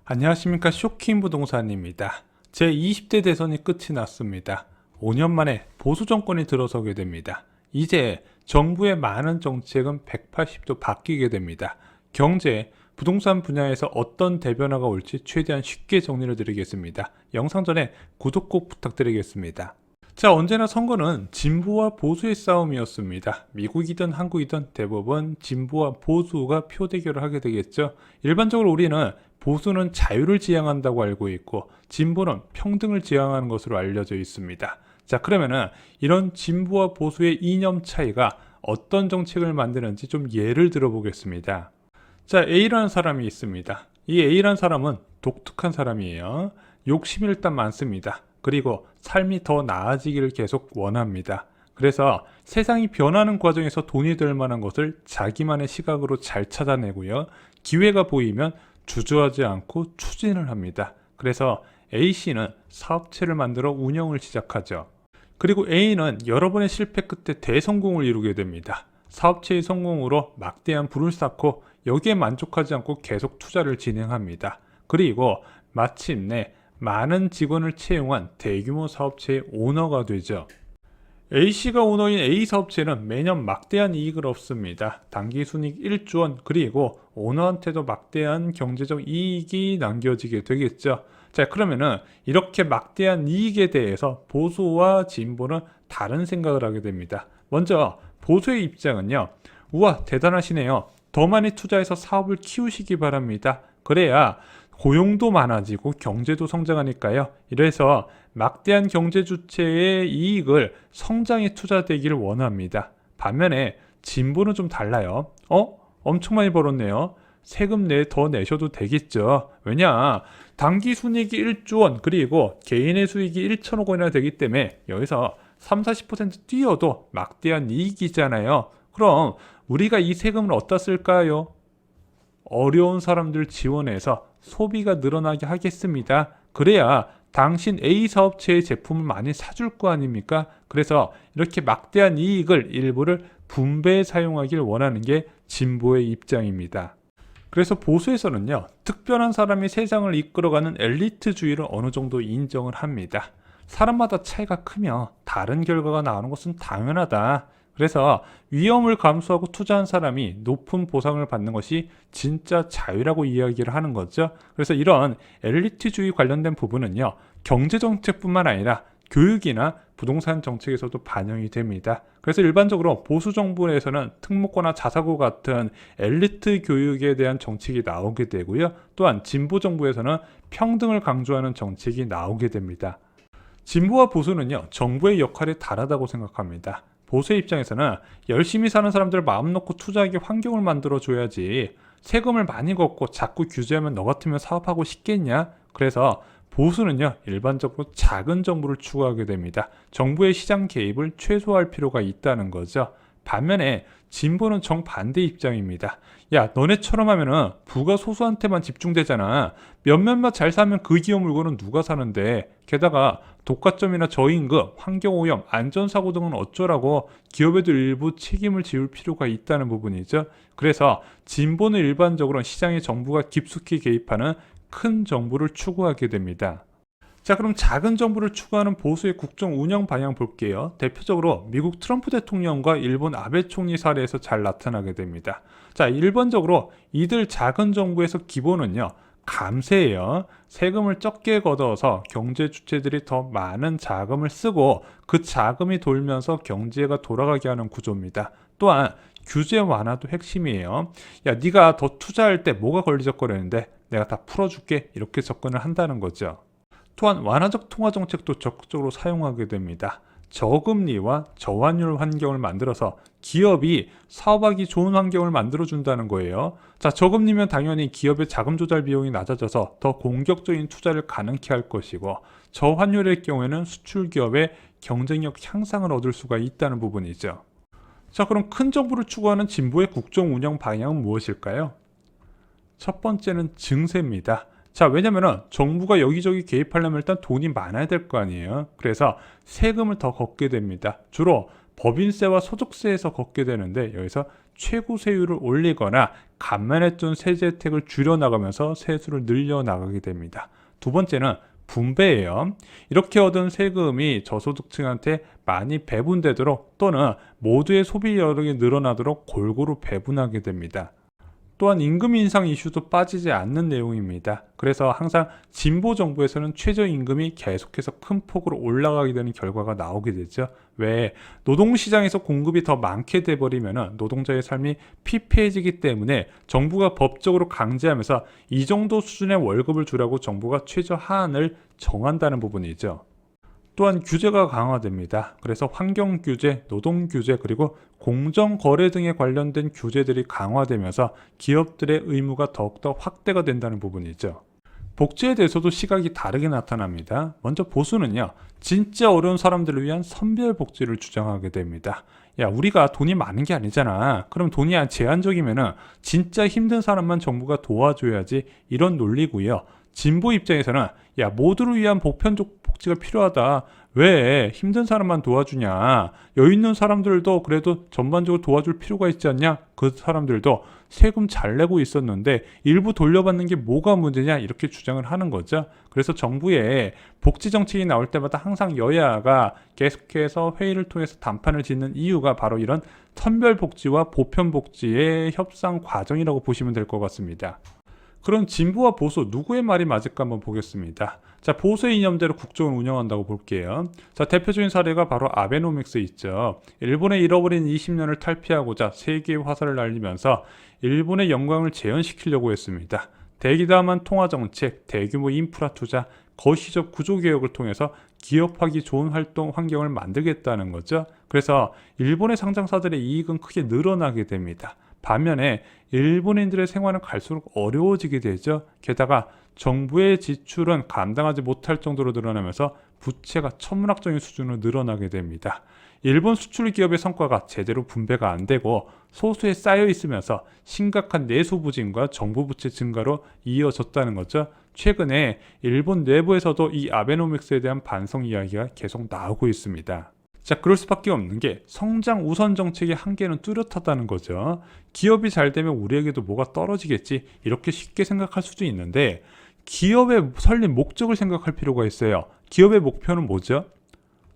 안녕하십니까. 쇼킹 부동산입니다. 제20대 대선이 끝이 났습니다. 5년 만에 보수 정권이 들어서게 됩니다. 이제 정부의 많은 정책은 180도 바뀌게 됩니다. 경제, 부동산 분야에서 어떤 대변화가 올지 최대한 쉽게 정리를 드리겠습니다. 영상 전에 구독 꼭 부탁드리겠습니다. 자, 언제나 선거는 진보와 보수의 싸움이었습니다. 미국이든 한국이든 대부분 진보와 보수가 표 대결을 하게 되겠죠. 일반적으로 우리는 보수는 자유를 지향한다고 알고 있고 진보는 평등을 지향하는 것으로 알려져 있습니다. 자, 그러면은 이런 진보와 보수의 이념 차이가 어떤 정책을 만드는지 좀 예를 들어보겠습니다. 자, A라는 사람이 있습니다. 이 A라는 사람은 독특한 사람이에요. 욕심이 일단 많습니다. 그리고 삶이 더 나아지기를 계속 원합니다. 그래서 세상이 변하는 과정에서 돈이 될 만한 것을 자기만의 시각으로 잘 찾아내고요. 기회가 보이면 주저하지 않고 추진을 합니다. 그래서 A씨는 사업체를 만들어 운영을 시작하죠. 그리고 A는 여러 번의 실패 끝에 대성공을 이루게 됩니다. 사업체의 성공으로 막대한 부를 쌓고 여기에 만족하지 않고 계속 투자를 진행합니다. 그리고 마침내 많은 직원을 채용한 대규모 사업체의 오너가 되죠. A씨가 오너인 A사업체는 매년 막대한 이익을 얻습니다. 당기순이익 1조 원, 그리고 오너한테도 막대한 경제적 이익이 남겨지게 되겠죠. 자, 그러면은 이렇게 막대한 이익에 대해서 보수와 진보는 다른 생각을 하게 됩니다. 먼저 보수의 입장은요, 우와, 대단하시네요. 더 많이 투자해서 사업을 키우시기 바랍니다. 그래야 고용도 많아지고 경제도 성장하니까요. 이래서 막대한 경제 주체의 이익을 성장에 투자되기를 원합니다. 반면에 진보는 좀 달라요. 엄청 많이 벌었네요. 세금 더 내셔도 되겠죠. 왜냐? 당기 순이익이 1조 원, 그리고 개인의 수익이 1천억 원이나 되기 때문에 여기서 30-40% 뛰어도 막대한 이익이잖아요. 그럼 우리가 이 세금을 어디다 쓸까요? 어려운 사람들 지원해서 소비가 늘어나게 하겠습니다. 그래야 당신 A 사업체의 제품을 많이 사줄 거 아닙니까? 그래서 이렇게 막대한 이익을 일부를 분배해 사용하길 원하는 게 진보의 입장입니다. 그래서 보수에서는요, 특별한 사람이 세상을 이끌어가는 엘리트주의를 어느 정도 인정을 합니다. 사람마다 차이가 크며 다른 결과가 나오는 것은 당연하다. 그래서 위험을 감수하고 투자한 사람이 높은 보상을 받는 것이 진짜 자유라고 이야기를 하는 거죠. 그래서 이런 엘리트주의 관련된 부분은요, 경제정책뿐만 아니라 교육이나 부동산 정책에서도 반영이 됩니다. 그래서 일반적으로 보수 정부에서는 특목고나 자사고 같은 엘리트 교육에 대한 정책이 나오게 되고요. 또한 진보 정부에서는 평등을 강조하는 정책이 나오게 됩니다. 진보와 보수는요, 정부의 역할이 다르다고 생각합니다. 보수의 입장에서는 열심히 사는 사람들 마음 놓고 투자하게 환경을 만들어 줘야지, 세금을 많이 걷고 자꾸 규제하면 너 같으면 사업하고 싶겠냐? 그래서 보수는요, 일반적으로 작은 정부를 추구하게 됩니다. 정부의 시장 개입을 최소화할 필요가 있다는 거죠. 반면에 진보는 정반대 입장입니다. 야, 너네처럼 하면은 부가 소수한테만 집중되잖아. 몇몇만 잘 사면 그 기업 물건은 누가 사는데, 게다가 독과점이나 저임금, 환경오염, 안전사고 등은 어쩌라고 기업에도 일부 책임을 지울 필요가 있다는 부분이죠. 그래서 진보는 일반적으로 시장에 정부가 깊숙이 개입하는 큰 정부를 추구하게 됩니다. 자, 그럼 작은 정부를 추구하는 보수의 국정 운영 방향 볼게요. 대표적으로 미국 트럼프 대통령과 일본 아베 총리 사례에서 잘 나타나게 됩니다. 자, 일반적으로 이들 작은 정부에서 기본은요, 감세예요. 세금을 적게 걷어서 경제 주체들이 더 많은 자금을 쓰고 그 자금이 돌면서 경제가 돌아가게 하는 구조입니다. 또한 규제 완화도 핵심이에요. 야, 네가 더 투자할 때 뭐가 걸리적거리는데 내가 다 풀어줄게, 이렇게 접근을 한다는 거죠. 또한 완화적 통화 정책도 적극적으로 사용하게 됩니다. 저금리와 저환율 환경을 만들어서 기업이 사업하기 좋은 환경을 만들어준다는 거예요. 자, 저금리면 당연히 기업의 자금 조달 비용이 낮아져서 더 공격적인 투자를 가능케 할 것이고, 저환율의 경우에는 수출 기업의 경쟁력 향상을 얻을 수가 있다는 부분이죠. 자, 그럼 큰 정부를 추구하는 진보의 국정 운영 방향은 무엇일까요? 첫 번째는 증세입니다. 자, 왜냐면은 정부가 여기저기 개입하려면 일단 돈이 많아야 될 거 아니에요. 그래서 세금을 더 걷게 됩니다. 주로 법인세와 소득세에서 걷게 되는데 여기서 최고 세율을 올리거나 간만에 준 세제 혜택을 줄여나가면서 세수를 늘려나가게 됩니다. 두 번째는 분배예요. 이렇게 얻은 세금이 저소득층한테 많이 배분되도록 또는 모두의 소비 여력이 늘어나도록 골고루 배분하게 됩니다. 또한 임금 인상 이슈도 빠지지 않는 내용입니다. 그래서 항상 진보 정부에서는 최저임금이 계속해서 큰 폭으로 올라가게 되는 결과가 나오게 되죠. 왜? 노동시장에서 공급이 더 많게 돼버리면 노동자의 삶이 피폐해지기 때문에 정부가 법적으로 강제하면서 이 정도 수준의 월급을 주라고 정부가 최저 하한을 정한다는 부분이죠. 또한 규제가 강화됩니다. 그래서 환경규제, 노동규제, 그리고 공정거래 등에 관련된 규제들이 강화되면서 기업들의 의무가 더욱더 확대가 된다는 부분이죠. 복지에 대해서도 시각이 다르게 나타납니다. 먼저 보수는요, 진짜 어려운 사람들을 위한 선별 복지를 주장하게 됩니다. 야, 우리가 돈이 많은 게 아니잖아. 그럼 돈이 제한적이면은 진짜 힘든 사람만 정부가 도와줘야지, 이런 논리고요. 진보 입장에서는 야, 모두를 위한 보편적 복지가 필요하다. 왜 힘든 사람만 도와주냐? 여유 있는 사람들도 그래도 전반적으로 도와줄 필요가 있지 않냐? 그 사람들도 세금 잘 내고 있었는데 일부 돌려받는 게 뭐가 문제냐? 이렇게 주장을 하는 거죠. 그래서 정부의 복지 정책이 나올 때마다 항상 여야가 계속해서 회의를 통해서 단판을 짓는 이유가 바로 이런 선별 복지와 보편 복지의 협상 과정이라고 보시면 될 것 같습니다. 그럼 진보와 보수 누구의 말이 맞을까 한번 보겠습니다. 자, 보수의 이념대로 국정을 운영한다고 볼게요. 자, 대표적인 사례가 바로 아베노믹스 있죠. 일본의 잃어버린 20년을 탈피하고자 세계의 화살을 날리면서 일본의 영광을 재현시키려고 했습니다. 대기다만 통화정책, 대규모 인프라 투자, 거시적 구조개혁을 통해서 기업하기 좋은 활동 환경을 만들겠다는 거죠. 그래서 일본의 상장사들의 이익은 크게 늘어나게 됩니다. 반면에 일본인들의 생활은 갈수록 어려워지게 되죠. 게다가 정부의 지출은 감당하지 못할 정도로 늘어나면서 부채가 천문학적인 수준으로 늘어나게 됩니다. 일본 수출 기업의 성과가 제대로 분배가 안 되고 소수에 쌓여 있으면서 심각한 내수 부진과 정부 부채 증가로 이어졌다는 거죠. 최근에 일본 내부에서도 이 아베노믹스에 대한 반성 이야기가 계속 나오고 있습니다. 자, 그럴 수밖에 없는 게 성장 우선 정책의 한계는 뚜렷하다는 거죠. 기업이 잘 되면 우리에게도 뭐가 떨어지겠지, 이렇게 쉽게 생각할 수도 있는데 기업의 설립 목적을 생각할 필요가 있어요. 기업의 목표는 뭐죠?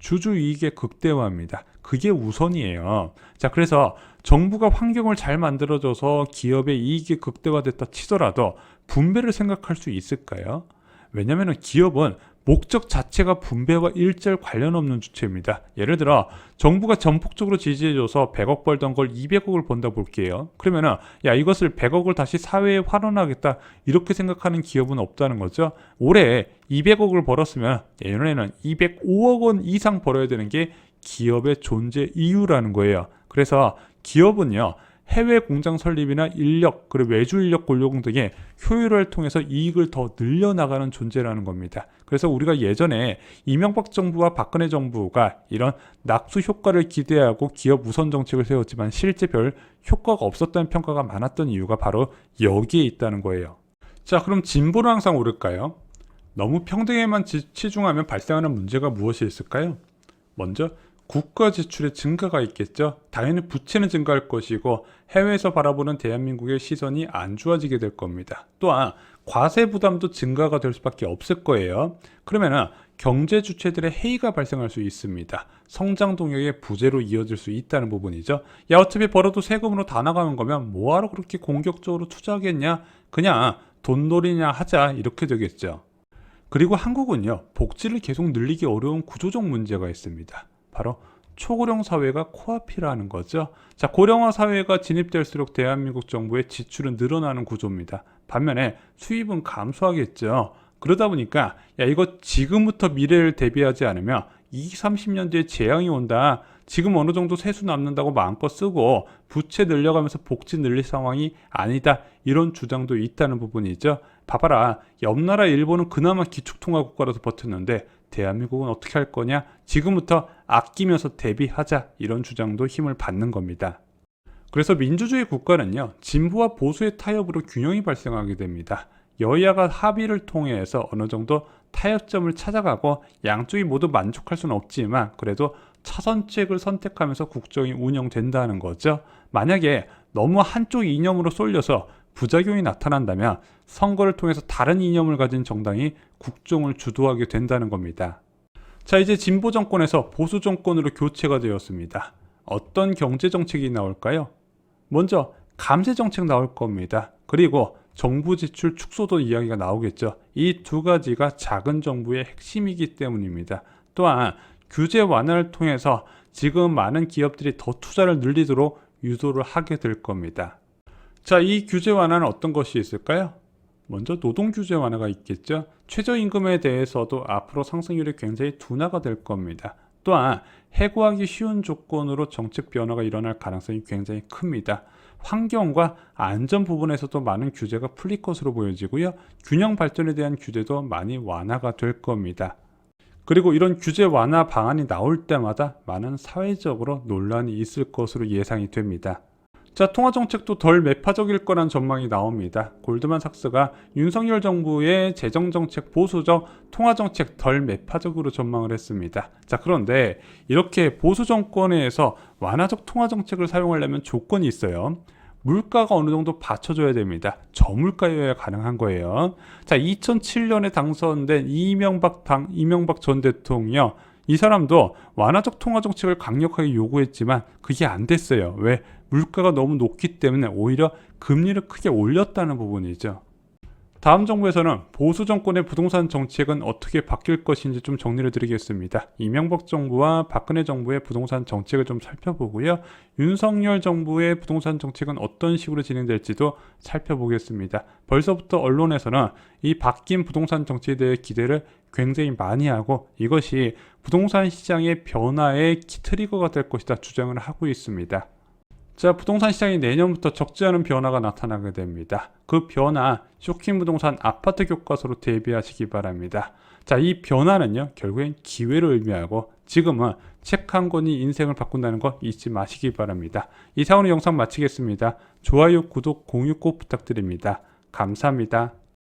주주 이익의 극대화입니다. 그게 우선이에요. 자, 그래서 정부가 환경을 잘 만들어줘서 기업의 이익이 극대화됐다 치더라도 분배를 생각할 수 있을까요? 왜냐하면 기업은 목적 자체가 분배와 일절 관련 없는 주체입니다. 예를 들어 정부가 전폭적으로 지지해줘서 100억 벌던 걸 200억을 번다 볼게요. 그러면은 야, 이것을 100억을 다시 사회에 환원하겠다, 이렇게 생각하는 기업은 없다는 거죠. 올해 200억을 벌었으면 내년에는 205억 원 이상 벌어야 되는 게 기업의 존재 이유라는 거예요. 그래서 기업은요, 해외 공장 설립이나 인력, 그리고 외주 인력 고용 등의 효율화를 통해서 이익을 더 늘려나가는 존재라는 겁니다. 그래서 우리가 예전에 이명박 정부와 박근혜 정부가 이런 낙수 효과를 기대하고 기업 우선 정책을 세웠지만 실제 별 효과가 없었다는 평가가 많았던 이유가 바로 여기에 있다는 거예요. 자, 그럼 진보는 항상 옳을까요? 너무 평등에만 치중하면 발생하는 문제가 무엇이 있을까요? 먼저 국가 지출의 증가가 있겠죠. 당연히 부채는 증가할 것이고 해외에서 바라보는 대한민국의 시선이 안 좋아지게 될 겁니다. 또한 과세 부담도 증가가 될 수밖에 없을 거예요. 그러면은 경제 주체들의 해이가 발생할 수 있습니다. 성장 동력의 부재로 이어질 수 있다는 부분이죠. 야, 어차피 벌어도 세금으로 다 나가는 거면 뭐하러 그렇게 공격적으로 투자하겠냐? 그냥 돈놀이냐 하자, 이렇게 되겠죠. 그리고 한국은요, 복지를 계속 늘리기 어려운 구조적 문제가 있습니다. 바로 초고령 사회가 코앞이라는 거죠. 자, 고령화 사회가 진입될수록 대한민국 정부의 지출은 늘어나는 구조입니다. 반면에 수입은 감소하겠죠. 그러다 보니까 야, 이거 지금부터 미래를 대비하지 않으면 20, 30년 뒤에 재앙이 온다. 지금 어느 정도 세수 남는다고 마음껏 쓰고 부채 늘려가면서 복지 늘릴 상황이 아니다, 이런 주장도 있다는 부분이죠. 봐봐라, 옆나라 일본은 그나마 기축통화 국가라서 버텼는데 대한민국은 어떻게 할 거냐? 지금부터 아끼면서 대비하자, 이런 주장도 힘을 받는 겁니다. 그래서 민주주의 국가는요, 진보와 보수의 타협으로 균형이 발생하게 됩니다. 여야가 합의를 통해서 어느 정도 타협점을 찾아가고 양쪽이 모두 만족할 수는 없지만 그래도 차선책을 선택하면서 국정이 운영된다는 거죠. 만약에 너무 한쪽 이념으로 쏠려서 부작용이 나타난다면 선거를 통해서 다른 이념을 가진 정당이 국정을 주도하게 된다는 겁니다. 자, 이제 진보 정권에서 보수 정권으로 교체가 되었습니다. 어떤 경제 정책이 나올까요? 먼저 감세 정책 나올 겁니다. 그리고 정부 지출 축소도 이야기가 나오겠죠. 이 두 가지가 작은 정부의 핵심이기 때문입니다. 또한 규제 완화를 통해서 지금 많은 기업들이 더 투자를 늘리도록 유도를 하게 될 겁니다. 자, 이 규제 완화는 어떤 것이 있을까요? 먼저 노동 규제 완화가 있겠죠. 최저임금에 대해서도 앞으로 상승률이 굉장히 둔화가 될 겁니다. 또한 해고하기 쉬운 조건으로 정책 변화가 일어날 가능성이 굉장히 큽니다. 환경과 안전 부분에서도 많은 규제가 풀릴 것으로 보여지고요. 균형 발전에 대한 규제도 많이 완화가 될 겁니다. 그리고 이런 규제 완화 방안이 나올 때마다 많은 사회적으로 논란이 있을 것으로 예상이 됩니다. 자, 통화정책도 덜 매파적일 거란 전망이 나옵니다. 골드만삭스가 윤석열 정부의 재정정책 보수적 통화정책 덜 매파적으로 전망을 했습니다. 자, 그런데 이렇게 보수 정권에서 완화적 통화정책을 사용하려면 조건이 있어요. 물가가 어느 정도 받쳐줘야 됩니다. 저물가여야 가능한 거예요. 자, 2007년에 당선된 이명박 전 대통령, 이 사람도 완화적 통화정책을 강력하게 요구했지만 그게 안 됐어요. 왜? 물가가 너무 높기 때문에 오히려 금리를 크게 올렸다는 부분이죠. 다음 정부에서는 보수 정권의 부동산 정책은 어떻게 바뀔 것인지 좀 정리를 드리겠습니다. 이명박 정부와 박근혜 정부의 부동산 정책을 좀 살펴보고요. 윤석열 정부의 부동산 정책은 어떤 식으로 진행될지도 살펴보겠습니다. 벌써부터 언론에서는 이 바뀐 부동산 정책에 대해 기대를 굉장히 많이 하고 이것이 부동산 시장의 변화의 트리거가 될 것이다 주장을 하고 있습니다. 자, 부동산 시장이 내년부터 적지 않은 변화가 나타나게 됩니다. 그 변화, 쇼킹 부동산 아파트 교과서로 대비하시기 바랍니다. 자, 이 변화는요, 결국엔 기회를 의미하고 지금은 책 한 권이 인생을 바꾼다는 거 잊지 마시기 바랍니다. 이상으로 영상 마치겠습니다. 좋아요, 구독, 공유 꼭 부탁드립니다. 감사합니다.